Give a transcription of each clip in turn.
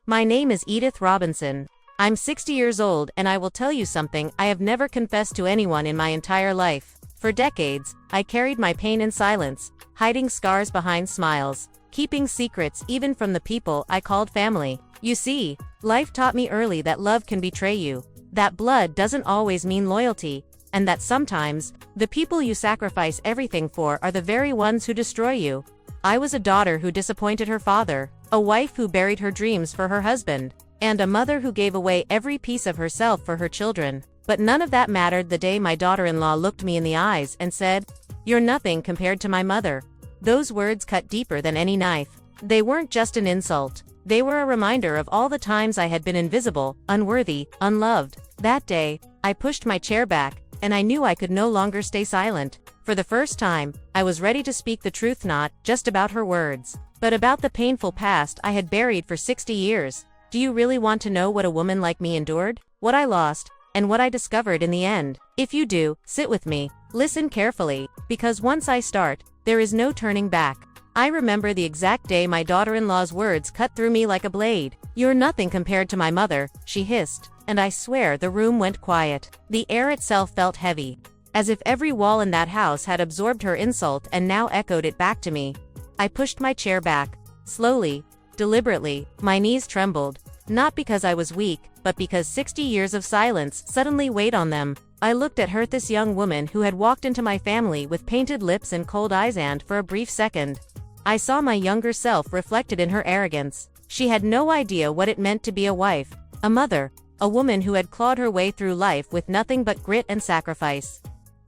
My name is Edith Robinson. I'm 60 years old and I will tell you something I have never confessed to anyone in my entire life. For decades, I carried my pain in silence, hiding scars behind smiles, keeping secrets even from the people I called family. You see, life taught me early that love can betray you, that blood doesn't always mean loyalty, and that sometimes, the people you sacrifice everything for are the very ones who destroy you. I was a daughter who disappointed her father, a wife who buried her dreams for her husband, and a mother who gave away every piece of herself for her children. But none of that mattered the day my daughter-in-law looked me in the eyes and said, "You're nothing compared to my mother." Those words cut deeper than any knife. They weren't just an insult. They were a reminder of all the times I had been invisible, unworthy, unloved. That day, I pushed my chair back, and I knew I could no longer stay silent. For the first time, I was ready to speak the truth, not just about her words, but about the painful past I had buried for 60 years. Do you really want to know what a woman like me endured? What I lost, and what I discovered in the end? If you do, sit with me, listen carefully, because once I start, there is no turning back. I remember the exact day my daughter-in-law's words cut through me like a blade. "You're nothing compared to my mother," she hissed, and I swear the room went quiet. The air itself felt heavy, as if every wall in that house had absorbed her insult and now echoed it back to me. I pushed my chair back, slowly, deliberately. My knees trembled, not because I was weak, but because 60 years of silence suddenly weighed on them. I looked at her, this young woman who had walked into my family with painted lips and cold eyes, and for a brief second, I saw my younger self reflected in her arrogance. She had no idea what it meant to be a wife, a mother, a woman who had clawed her way through life with nothing but grit and sacrifice.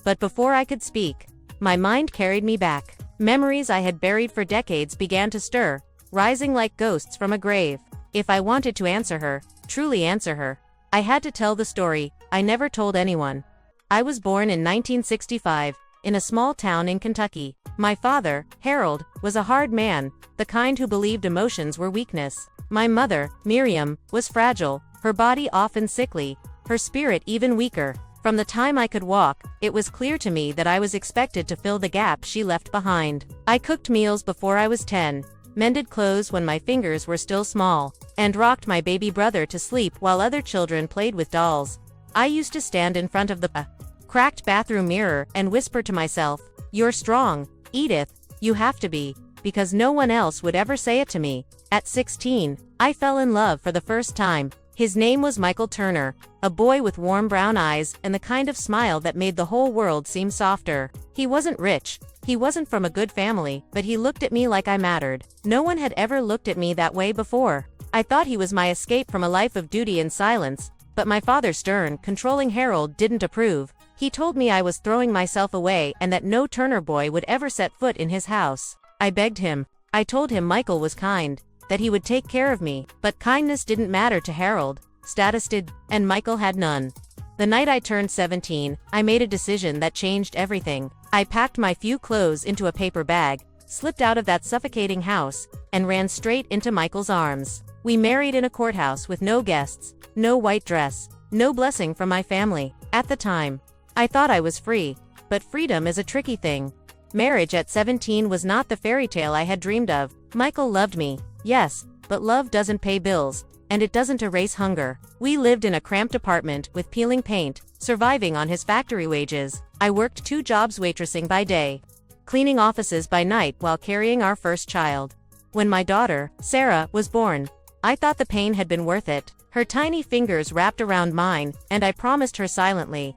But before I could speak, my mind carried me back. Memories I had buried for decades began to stir, rising like ghosts from a grave. If I wanted to answer her, truly answer her, I had to tell the story I never told anyone. I was born in 1965, in a small town in Kentucky. My father, Harold, was a hard man, the kind who believed emotions were weakness. My mother, Miriam, was fragile, her body often sickly, her spirit even weaker. From the time I could walk, it was clear to me that I was expected to fill the gap she left behind. I cooked meals before I was 10, mended clothes when my fingers were still small, and rocked my baby brother to sleep while other children played with dolls. I used to stand in front of the cracked bathroom mirror and whisper to myself, "You're strong, Edith, you have to be," because no one else would ever say it to me. At 16, I fell in love for the first time. His name was Michael Turner, a boy with warm brown eyes and the kind of smile that made the whole world seem softer. He wasn't rich, he wasn't from a good family, but he looked at me like I mattered. No one had ever looked at me that way before. I thought he was my escape from a life of duty and silence, but my father's stern, controlling Harold didn't approve. He told me I was throwing myself away and that no Turner boy would ever set foot in his house. I begged him. I told him Michael was kind, that he would take care of me, but kindness didn't matter to Harold, status did, and Michael had none. The night I turned 17, I made a decision that changed everything. I packed my few clothes into a paper bag, slipped out of that suffocating house, and ran straight into Michael's arms. We married in a courthouse with no guests, no white dress, no blessing from my family. At the time, I thought I was free, but freedom is a tricky thing. Marriage at 17 was not the fairy tale I had dreamed of. Michael loved me, yes, but love doesn't pay bills, and it doesn't erase hunger. We lived in a cramped apartment with peeling paint, surviving on his factory wages. I worked 2 jobs, waitressing by day, cleaning offices by night while carrying our first child. When my daughter, Sarah, was born, I thought the pain had been worth it. Her tiny fingers wrapped around mine, and I promised her silently,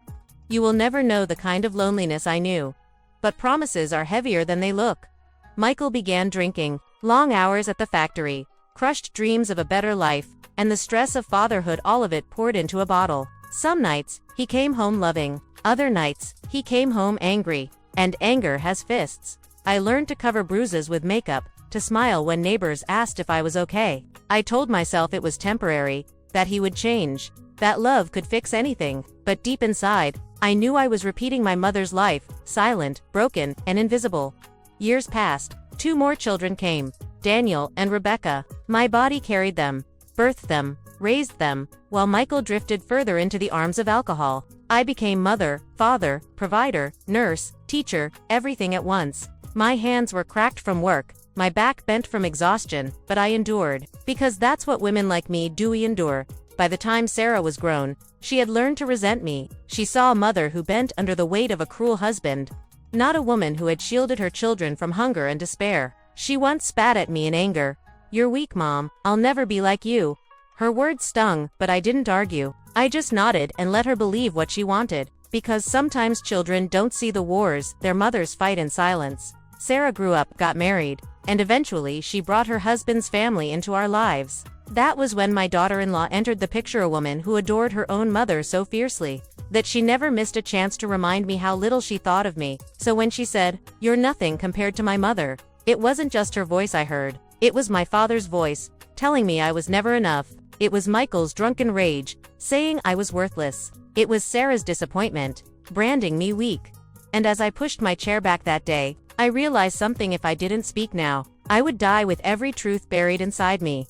"You will never know the kind of loneliness I knew." But promises are heavier than they look. Michael began drinking, long hours at the factory, crushed dreams of a better life, and the stress of fatherhood, all of it poured into a bottle. Some nights, he came home loving. Other nights, he came home angry. And anger has fists. I learned to cover bruises with makeup, to smile when neighbors asked if I was okay. I told myself it was temporary, that he would change, that love could fix anything. But deep inside, I knew I was repeating my mother's life, silent, broken, and invisible. Years passed. 2 more children came, Daniel and Rebecca. My body carried them, birthed them, raised them, while Michael drifted further into the arms of alcohol. I became mother, father, provider, nurse, teacher, everything at once. My hands were cracked from work, my back bent from exhaustion, but I endured. Because that's what women like me do, we endure. By the time Sarah was grown, she had learned to resent me. She saw a mother who bent under the weight of a cruel husband, not a woman who had shielded her children from hunger and despair. She once spat at me in anger. "You're weak, Mom. I'll never be like you." Her words stung, but I didn't argue. I just nodded and let her believe what she wanted. Because sometimes children don't see the wars their mothers fight in silence. Sarah grew up, got married, and eventually she brought her husband's family into our lives. That was when my daughter-in-law entered the picture, a woman who adored her own mother so fiercely that she never missed a chance to remind me how little she thought of me. So when she said, "You're nothing compared to my mother," it wasn't just her voice I heard. It was my father's voice, telling me I was never enough. It was Michael's drunken rage, saying I was worthless. It was Sarah's disappointment, branding me weak. And as I pushed my chair back that day, I realized something: if I didn't speak now, I would die with every truth buried inside me.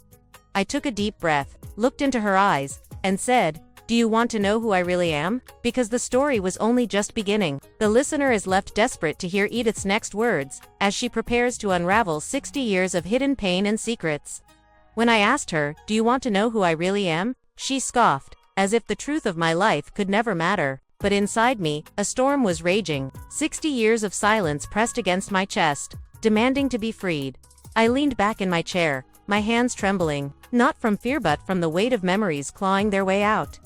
I took a deep breath, looked into her eyes, and said, "Do you want to know who I really am?" Because the story was only just beginning. The listener is left desperate to hear Edith's next words, as she prepares to unravel 60 years of hidden pain and secrets. When I asked her, "Do you want to know who I really am?" she scoffed, as if the truth of my life could never matter. But inside me, a storm was raging. 60 years of silence pressed against my chest, demanding to be freed. I leaned back in my chair, my hands trembling, not from fear but from the weight of memories clawing their way out.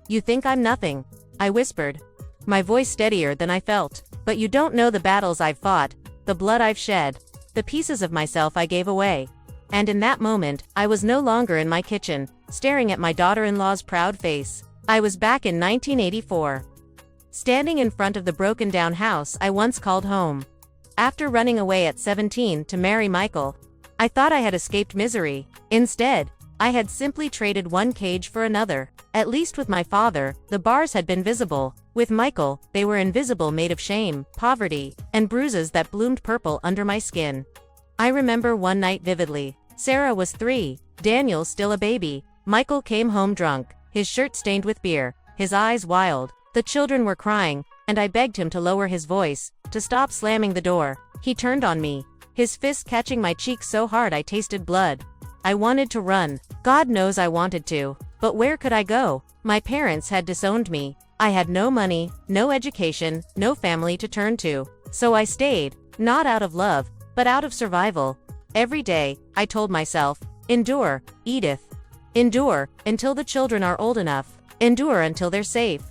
"You think I'm nothing," I whispered, my voice steadier than I felt. "But you don't know the battles I've fought, the blood I've shed, the pieces of myself I gave away." And in that moment, I was no longer in my kitchen, staring at my daughter-in-law's proud face. I was back in 1984. Standing in front of the broken-down house I once called home. After running away at 17 to marry Michael, I thought I had escaped misery. Instead, I had simply traded one cage for another. At least with my father, the bars had been visible. With Michael, they were invisible, made of shame, poverty, and bruises that bloomed purple under my skin. I remember one night vividly. Sarah was 3, Daniel still a baby. Michael came home drunk, his shirt stained with beer, his eyes wild. The children were crying, and I begged him to lower his voice, to stop slamming the door. He turned on me, his fist catching my cheek so hard I tasted blood. I wanted to run. God knows I wanted to. But where could I go? My parents had disowned me. I had no money, no education, no family to turn to. So I stayed, not out of love, but out of survival. Every day, I told myself, "Endure, Edith. Endure, until the children are old enough. Endure until they're safe."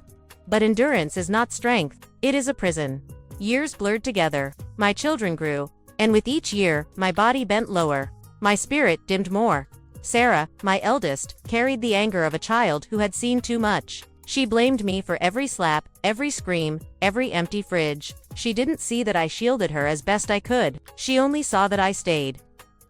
But endurance is not strength, it is a prison. Years blurred together. My children grew, and with each year, my body bent lower. My spirit dimmed more. Sarah, my eldest, carried the anger of a child who had seen too much. She blamed me for every slap, every scream, every empty fridge. She didn't see that I shielded her as best I could. She only saw that I stayed.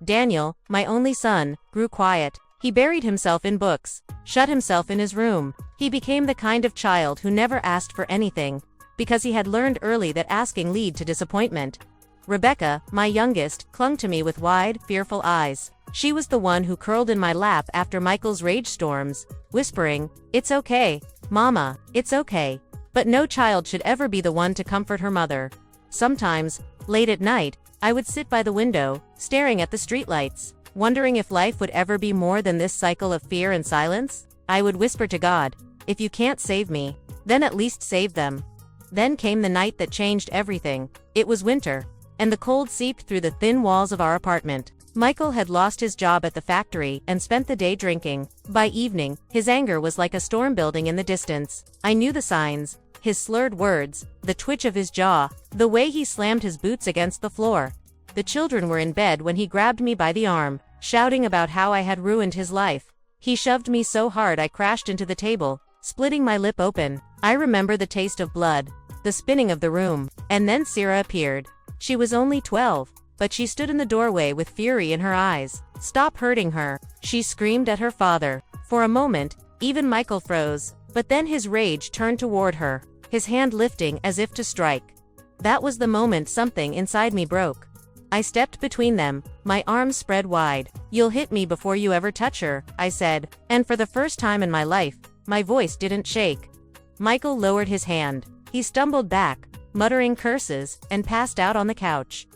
Daniel, my only son, grew quiet. He buried himself in books, shut himself in his room. He became the kind of child who never asked for anything, because he had learned early that asking led to disappointment. Rebecca, my youngest, clung to me with wide, fearful eyes. She was the one who curled in my lap after Michael's rage storms, whispering, "It's okay, Mama, it's okay." But no child should ever be the one to comfort her mother. Sometimes, late at night, I would sit by the window, staring at the streetlights, wondering if life would ever be more than this cycle of fear and silence. I would whisper to God, "If you can't save me, then at least save them." Then came the night that changed everything. It was winter, and the cold seeped through the thin walls of our apartment. Michael had lost his job at the factory and spent the day drinking. By evening, his anger was like a storm building in the distance. I knew the signs: his slurred words, the twitch of his jaw, the way he slammed his boots against the floor. The children were in bed when he grabbed me by the arm, shouting about how I had ruined his life. He shoved me so hard I crashed into the table, splitting my lip open. I remember the taste of blood, the spinning of the room, and then Sarah appeared. She was only 12, but she stood in the doorway with fury in her eyes. "Stop hurting her," she screamed at her father. For a moment, even Michael froze, but then his rage turned toward her, his hand lifting as if to strike. That was the moment something inside me broke. I stepped between them, my arms spread wide. "You'll hit me before you ever touch her," I said, and for the first time in my life, my voice didn't shake. Michael lowered his hand. He stumbled back, muttering curses, and passed out on the couch.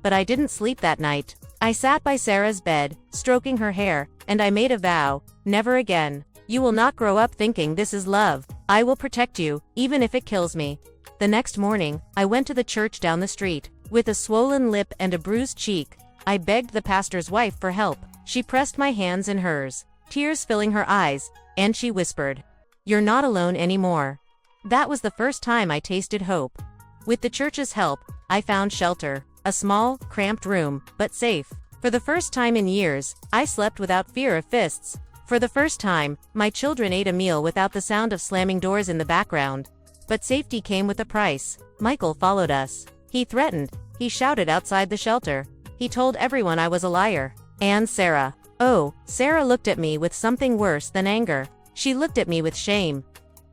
But I didn't sleep that night. I sat by Sarah's bed, stroking her hair, and I made a vow, never again. You will not grow up thinking this is love. I will protect you, even if it kills me. The next morning, I went to the church down the street. With a swollen lip and a bruised cheek, I begged the pastor's wife for help. She pressed my hands in hers, tears filling her eyes, and she whispered, "You're not alone anymore." That was the first time I tasted hope. With the church's help, I found shelter. A small, cramped room, but safe. For the first time in years, I slept without fear of fists. For the first time, my children ate a meal without the sound of slamming doors in the background. But safety came with a price. Michael followed us. He threatened. He shouted outside the shelter. He told everyone I was a liar. And Sarah. Oh, Sarah looked at me with something worse than anger. She looked at me with shame.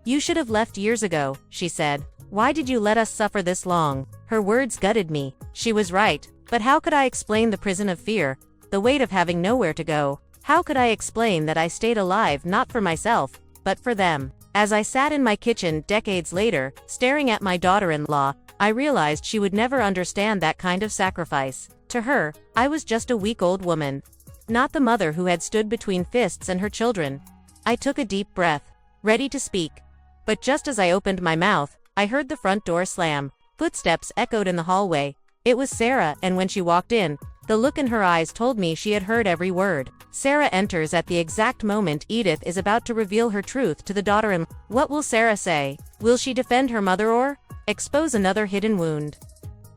"You should have left years ago," she said. "Why did you let us suffer this long?" Her words gutted me. She was right. But how could I explain the prison of fear, the weight of having nowhere to go? How could I explain that I stayed alive not for myself, but for them? As I sat in my kitchen decades later, staring at my daughter-in-law, I realized she would never understand that kind of sacrifice. To her, I was just a weak old woman, not the mother who had stood between fists and her children. I took a deep breath, ready to speak. But just as I opened my mouth, I heard the front door slam. Footsteps echoed in the hallway. It was Sarah, and when she walked in, the look in her eyes told me she had heard every word. Sarah enters at the exact moment Edith is about to reveal her truth to the daughter-in-law. What will Sarah say? Will she defend her mother or expose another hidden wound?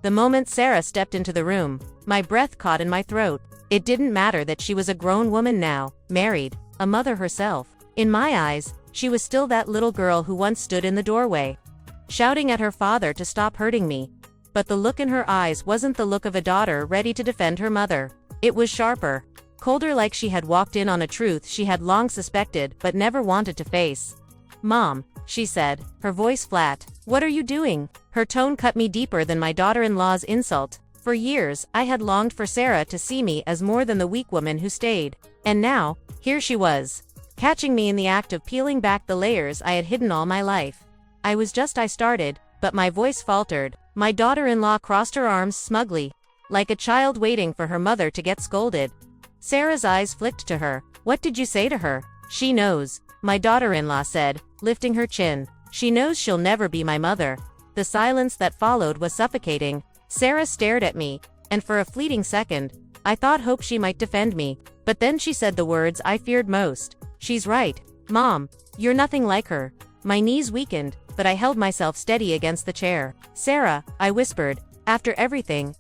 The moment Sarah stepped into the room, my breath caught in my throat. It didn't matter that she was a grown woman now, married, a mother herself. In my eyes, she was still that little girl who once stood in the doorway, shouting at her father to stop hurting me. But the look in her eyes wasn't the look of a daughter ready to defend her mother. It was sharper, colder, like she had walked in on a truth she had long suspected but never wanted to face. "Mom," she said, her voice flat. "What are you doing?" Her tone cut me deeper than my daughter-in-law's insult. For years, I had longed for Sarah to see me as more than the weak woman who stayed. And now, here she was, catching me in the act of peeling back the layers I had hidden all my life. I started, but my voice faltered. My daughter-in-law crossed her arms smugly, like a child waiting for her mother to get scolded. Sarah's eyes flicked to her. "What did you say to her?" "She knows," my daughter-in-law said, lifting her chin. "She knows she'll never be my mother." The silence that followed was suffocating. Sarah stared at me, and for a fleeting second, I hope she might defend me. But then she said the words I feared most. "She's right, Mom. You're nothing like her." My knees weakened, but I held myself steady against the chair. "Sarah," I whispered, "after everything."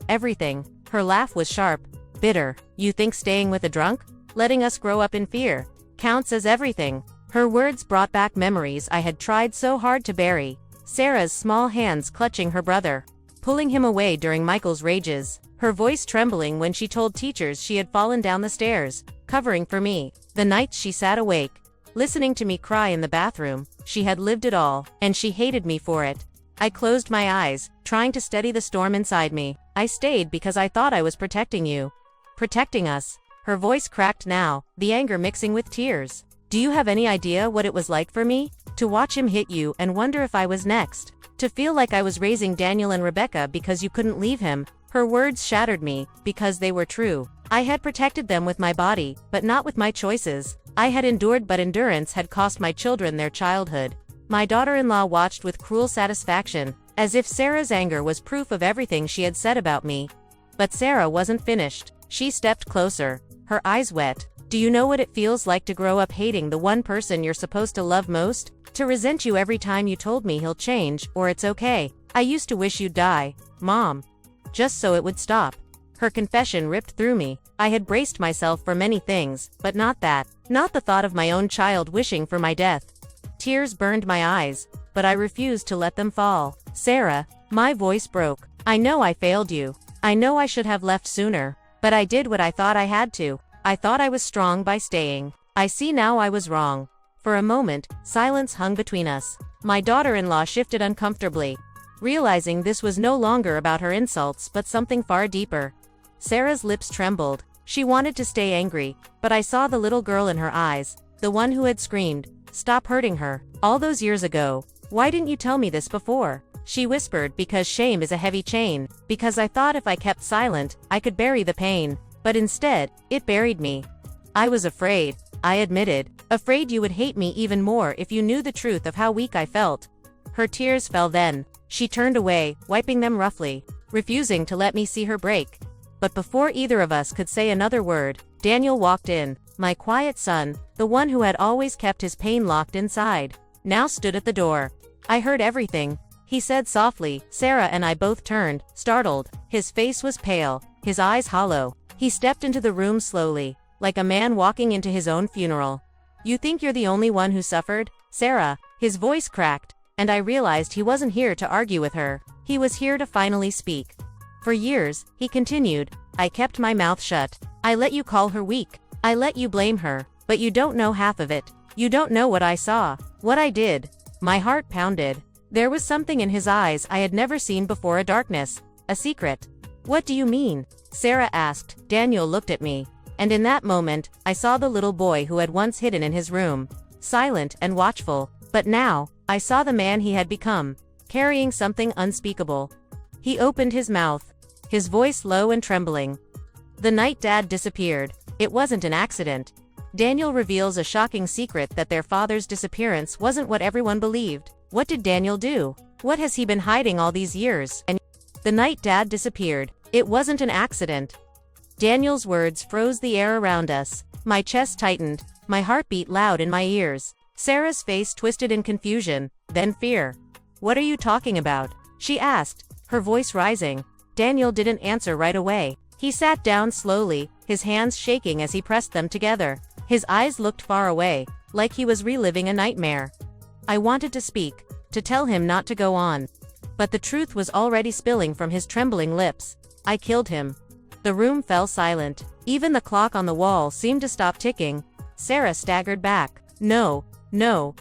Her laugh was sharp, bitter. "You think staying with a drunk, letting us grow up in fear, counts as everything?" Her words brought back memories I had tried so hard to bury. Sarah's small hands clutching her brother, pulling him away during Michael's rages. Her voice trembling when she told teachers she had fallen down the stairs, covering for me. The nights she sat awake, listening to me cry in the bathroom. She had lived it all, and she hated me for it. I closed my eyes, trying to steady the storm inside me. "I stayed because I thought I was protecting you. Protecting us." Her voice cracked now, the anger mixing with tears. "Do you have any idea what it was like for me? To watch him hit you and wonder if I was next. To feel like I was raising Daniel and Rebecca because you couldn't leave him." Her words shattered me, because they were true. I had protected them with my body, but not with my choices. I had endured, but endurance had cost my children their childhood. My daughter-in-law watched with cruel satisfaction, as if Sarah's anger was proof of everything she had said about me. But Sarah wasn't finished. She stepped closer, her eyes wet. "Do you know what it feels like to grow up hating the one person you're supposed to love most? To resent you every time you told me he'll change, or it's okay. I used to wish you'd die, Mom, just so it would stop." Her confession ripped through me. I had braced myself for many things, but not that. Not the thought of my own child wishing for my death. Tears burned my eyes, but I refused to let them fall. "Sarah," my voice broke. "I know I failed you. I know I should have left sooner. But I did what I thought I had to. I thought I was strong by staying. I see now I was wrong." For a moment, silence hung between us. My daughter-in-law shifted uncomfortably, realizing this was no longer about her insults but something far deeper. Sarah's lips trembled. She wanted to stay angry, but I saw the little girl in her eyes, the one who had screamed, "Stop hurting her," all those years ago. "Why didn't you tell me this before?" She whispered, "Because shame is a heavy chain. Because I thought if I kept silent, I could bury the pain." But instead, it buried me. I was afraid, I admitted, afraid you would hate me even more if you knew the truth of how weak I felt. Her tears fell then. She turned away, wiping them roughly, refusing to let me see her break. But before either of us could say another word, Daniel walked in. My quiet son, the one who had always kept his pain locked inside, now stood at the door. I heard everything, he said softly. Sarah and I both turned, startled. His face was pale, his eyes hollow. He stepped into the room slowly, like a man walking into his own funeral. You think you're the only one who suffered, Sarah? His voice cracked, and I realized he wasn't here to argue with her. He was here to finally speak. For years, he continued, I kept my mouth shut. I let you call her weak. I let you blame her, but you don't know half of it. You don't know what I saw, what I did. My heart pounded. There was something in his eyes I had never seen before, a darkness, a secret. What do you mean? Sarah asked. Daniel looked at me, and in that moment, I saw the little boy who had once hidden in his room, silent and watchful, but now, I saw the man he had become, carrying something unspeakable. He opened his mouth, his voice low and trembling. The night Dad disappeared, it wasn't an accident. Daniel reveals a shocking secret, that their father's disappearance wasn't what everyone believed. What did Daniel do? What has he been hiding all these years? And the night Dad disappeared, it wasn't an accident. Daniel's words froze the air around us. My chest tightened, my heart beat loud in my ears. Sarah's face twisted in confusion, then fear. What are you talking about? She asked, her voice rising. Daniel didn't answer right away. He sat down slowly, his hands shaking as he pressed them together. His eyes looked far away, like he was reliving a nightmare. I wanted to speak, to tell him not to go on. But the truth was already spilling from his trembling lips. I killed him. The room fell silent. Even the clock on the wall seemed to stop ticking. Sarah staggered back. No,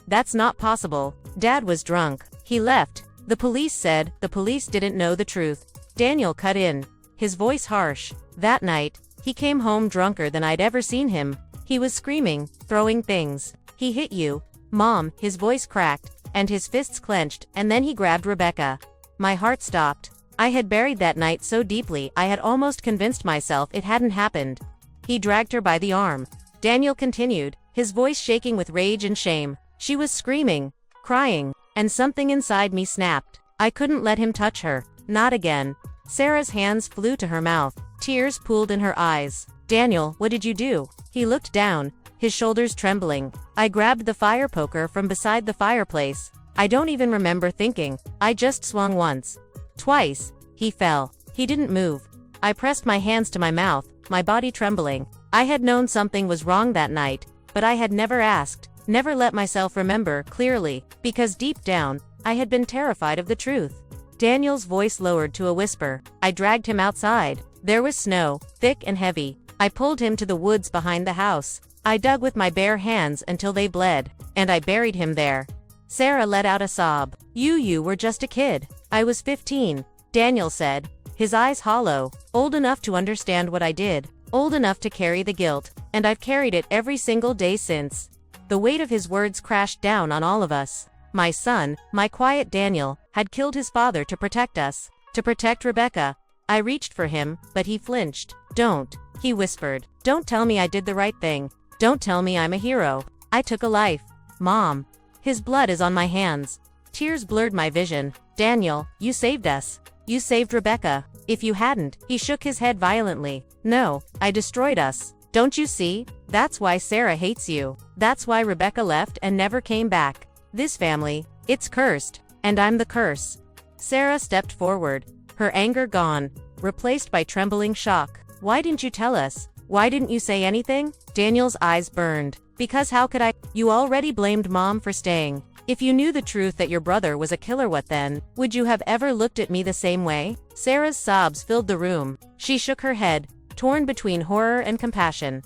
that's not possible. Dad was drunk. He left. The police said. The police didn't know the truth. Daniel cut in, his voice harsh. That night, he came home drunker than I'd ever seen him. He was screaming, throwing things. He hit you, Mom. His voice cracked, and his fists clenched, and then he grabbed Rebecca. My heart stopped. I had buried that night so deeply I had almost convinced myself it hadn't happened. He dragged her by the arm. Daniel continued, his voice shaking with rage and shame. She was screaming, crying, and something inside me snapped. I couldn't let him touch her. Not again. Sarah's hands flew to her mouth. Tears pooled in her eyes. Daniel, what did you do? He looked down, his shoulders trembling. I grabbed the fire poker from beside the fireplace. I don't even remember thinking. I just swung once. Twice. He fell. He didn't move. I pressed my hands to my mouth, my body trembling. I had known something was wrong that night, but I had never asked, never let myself remember clearly, because deep down, I had been terrified of the truth. Daniel's voice lowered to a whisper. I dragged him outside. There was snow, thick and heavy. I pulled him to the woods behind the house. I dug with my bare hands until they bled, and I buried him there. Sarah let out a sob. You were just a kid. I was 15, Daniel said, his eyes hollow. Old enough to understand what I did, old enough to carry the guilt, and I've carried it every single day since. The weight of his words crashed down on all of us. My son, my quiet Daniel, had killed his father to protect us, to protect Rebecca. I reached for him, but he flinched. Don't, he whispered. Don't tell me I did the right thing. Don't tell me I'm a hero. I took a life. Mom. His blood is on my hands. Tears blurred my vision. Daniel, you saved us. You saved Rebecca. If you hadn't, he shook his head violently. No, I destroyed us. Don't you see? That's why Sarah hates you. That's why Rebecca left and never came back. This family, it's cursed, and I'm the curse. Sarah stepped forward, her anger gone, replaced by trembling shock. Why didn't you tell us? Why didn't you say anything? Daniel's eyes burned. Because how could I? You already blamed Mom for staying. If you knew the truth that your brother was a killer, what then? Would you have ever looked at me the same way? Sarah's sobs filled the room. She shook her head, torn between horror and compassion.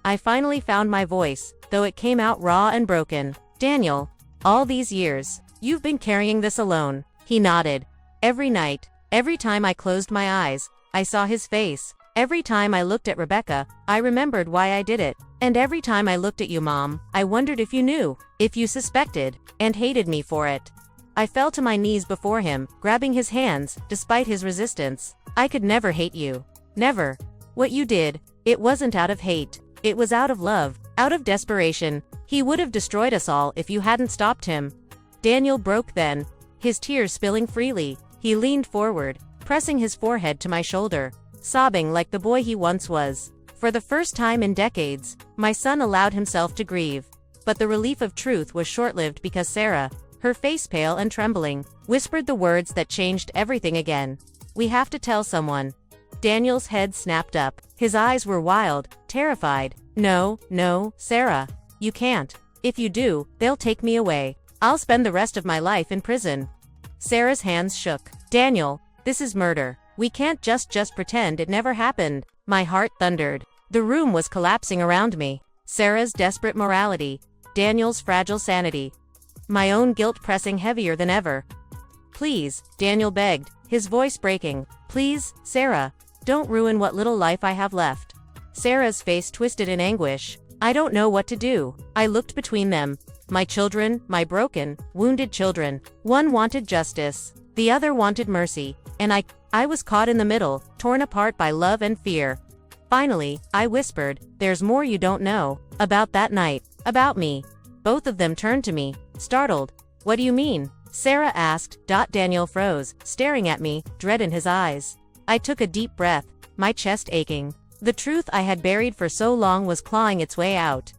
I finally found my voice, though it came out raw and broken. Daniel, all these years, you've been carrying this alone. He nodded. Every night, every time I closed my eyes, I saw his face. Every time I looked at Rebecca, I remembered why I did it. And every time I looked at you, Mom, I wondered if you knew, if you suspected, and hated me for it. I fell to my knees before him, grabbing his hands, despite his resistance. I could never hate you. Never. What you did, It wasn't out of hate. It was out of love, out of desperation. He would have destroyed us all if you hadn't stopped him. Daniel broke then, his tears spilling freely. He leaned forward, pressing his forehead to my shoulder, sobbing like the boy he once was. For the first time in decades, my son allowed himself to grieve. But the relief of truth was short-lived because Sarah, her face pale and trembling, whispered the words that changed everything again. "We have to tell someone." Daniel's head snapped up. His eyes were wild, terrified. "No, no, Sarah. You can't. If you do, they'll take me away. I'll spend the rest of my life in prison." Sarah's hands shook. "Daniel, this is murder. We can't just pretend it never happened." My heart thundered. The room was collapsing around me. Sarah's desperate morality, Daniel's fragile sanity, my own guilt pressing heavier than ever. "Please," Daniel begged, his voice breaking. "Please, Sarah, don't ruin what little life I have left." Sarah's face twisted in anguish. "I don't know what to do." I looked between them. My children, my broken, wounded children. One wanted justice, the other wanted mercy, and I was caught in the middle, torn apart by love and fear. Finally, I whispered, "There's more you don't know. About that night. About me." Both of them turned to me, startled. "What do you mean?" Sarah asked. Daniel froze, staring at me, dread in his eyes. I took a deep breath, my chest aching. The truth I had buried for so long was clawing its way out.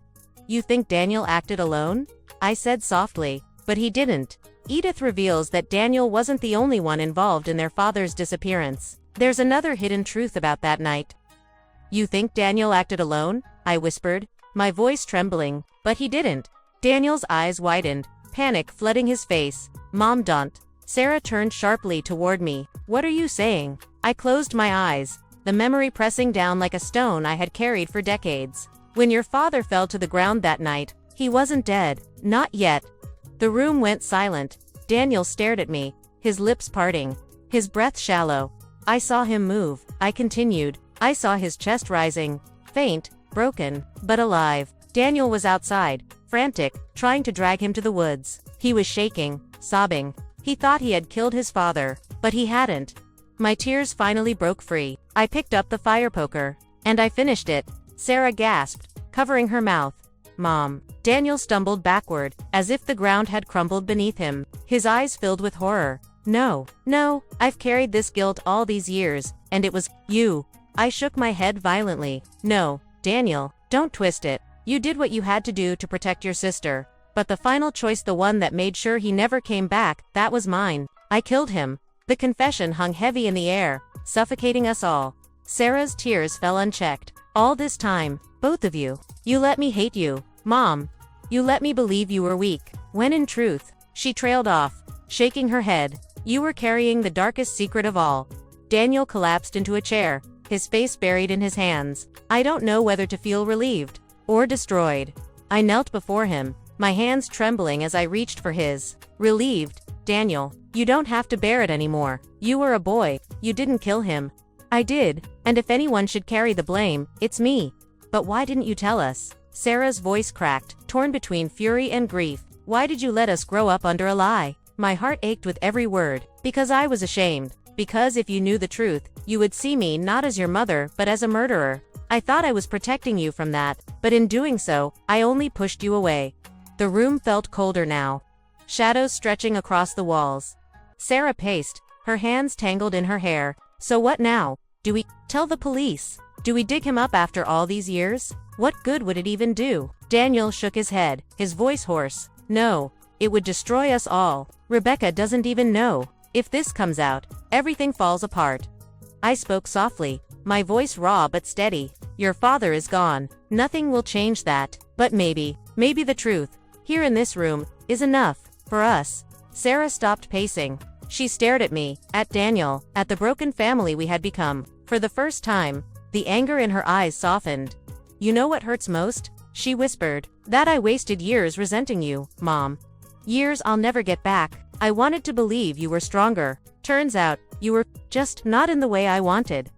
"You think Daniel acted alone?" I said softly. "But he didn't." Edith reveals that Daniel wasn't the only one involved in their father's disappearance. There's another hidden truth about that night. "You think Daniel acted alone?" I whispered, my voice trembling. "But he didn't." Daniel's eyes widened, panic flooding his face. "Mom, don't." Sarah turned sharply toward me. "What are you saying?" I closed my eyes, the memory pressing down like a stone I had carried for decades. "When your father fell to the ground that night, he wasn't dead. Not yet." The room went silent. Daniel stared at me, his lips parting, his breath shallow. I saw him move. I continued. I saw his chest rising, faint, broken, but alive. Daniel was outside, frantic, trying to drag him to the woods. He was shaking, sobbing. He thought he had killed his father, but he hadn't. My tears finally broke free. I picked up the fire poker, and I finished it. Sarah gasped, covering her mouth. "Mom." Daniel stumbled backward, as if the ground had crumbled beneath him, his eyes filled with horror. No, I've carried this guilt all these years, and it was you." I shook my head violently. "No, Daniel, don't twist it. You did what you had to do to protect your sister. But the final choice, the one that made sure he never came back, that was mine. I killed him." The confession hung heavy in the air, suffocating us all. Sarah's tears fell unchecked. "All this time, both of you. You let me hate you, Mom. You let me believe you were weak, when in truth," she trailed off, shaking her head, "you were carrying the darkest secret of all." Daniel collapsed into a chair, his face buried in his hands. I don't know whether to feel relieved or destroyed. I knelt before him, my hands trembling as I reached for his. Relieved. "Daniel, you don't have to bear it anymore. You were a boy. You didn't kill him." "I did, and if anyone should carry the blame, it's me." "But why didn't you tell us?" Sarah's voice cracked, torn between fury and grief. "Why did you let us grow up under a lie?" My heart ached with every word. "Because I was ashamed. Because if you knew the truth, you would see me not as your mother but as a murderer. I thought I was protecting you from that, but in doing so, I only pushed you away." The room felt colder now, shadows stretching across the walls. Sarah paced, her hands tangled in her hair. "So what now? Do we tell the police? Do we dig him up after all these years? What good would it even do?" Daniel shook his head, his voice hoarse. "No, it would destroy us all. Rebecca doesn't even know. If this comes out, everything falls apart." I spoke softly, my voice raw but steady. "Your father is gone. Nothing will change that. But maybe the truth, here in this room, is enough, for us." Sarah stopped pacing. She stared at me, at Daniel, at the broken family we had become. For the first time, the anger in her eyes softened. "You know what hurts most?" she whispered. "That I wasted years resenting you, Mom. Years I'll never get back. I wanted to believe you were stronger. Turns out, you were just not in the way I wanted."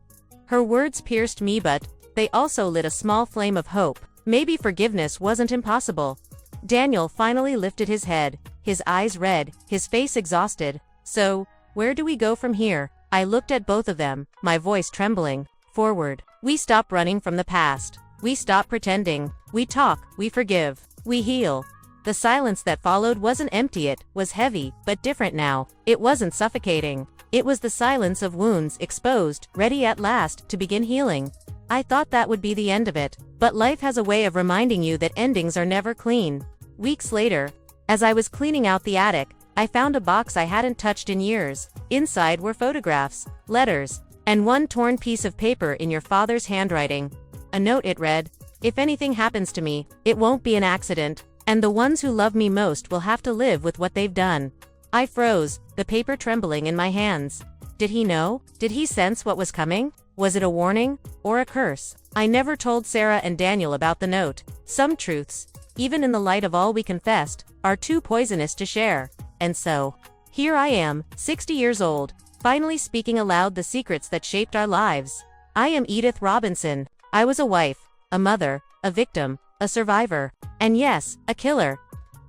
Her words pierced me, but they also lit a small flame of hope. Maybe forgiveness wasn't impossible. Daniel finally lifted his head, his eyes red, his face exhausted. "So, where do we go from here?" I looked at both of them, my voice trembling. "Forward." We stop running from the past. We stop pretending. We talk, we forgive, we heal. The silence that followed wasn't empty, it was heavy, but different now. It wasn't suffocating. It was the silence of wounds exposed, ready at last to begin healing. I thought that would be the end of it, but life has a way of reminding you that endings are never clean. Weeks later, as I was cleaning out the attic, I found a box I hadn't touched in years. Inside were photographs, letters, and one torn piece of paper in your father's handwriting. A note, it read, "If anything happens to me, it won't be an accident, and the ones who love me most will have to live with what they've done." I froze, the paper trembling in my hands. Did he know? Did he sense what was coming? Was it a warning? Or a curse? I never told Sarah and Daniel about the note. Some truths, even in the light of all we confessed, are too poisonous to share. And so, here I am, 60 years old, finally speaking aloud the secrets that shaped our lives. I am Edith Robinson. I was a wife, a mother, a victim, a survivor, and yes, a killer.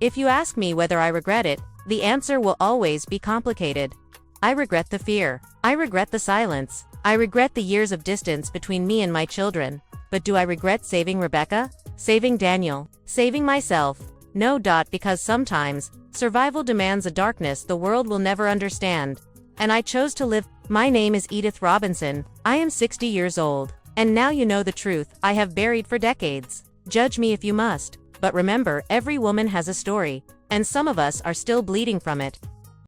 If you ask me whether I regret it, the answer will always be complicated. I regret the fear. I regret the silence. I regret the years of distance between me and my children. But do I regret saving Rebecca? Saving Daniel? Saving myself? No. Because sometimes, survival demands a darkness the world will never understand. And I chose to live. My name is Edith Robinson. I am 60 years old. And now you know the truth I have buried for decades. Judge me if you must. But remember, every woman has a story. And some of us are still bleeding from it.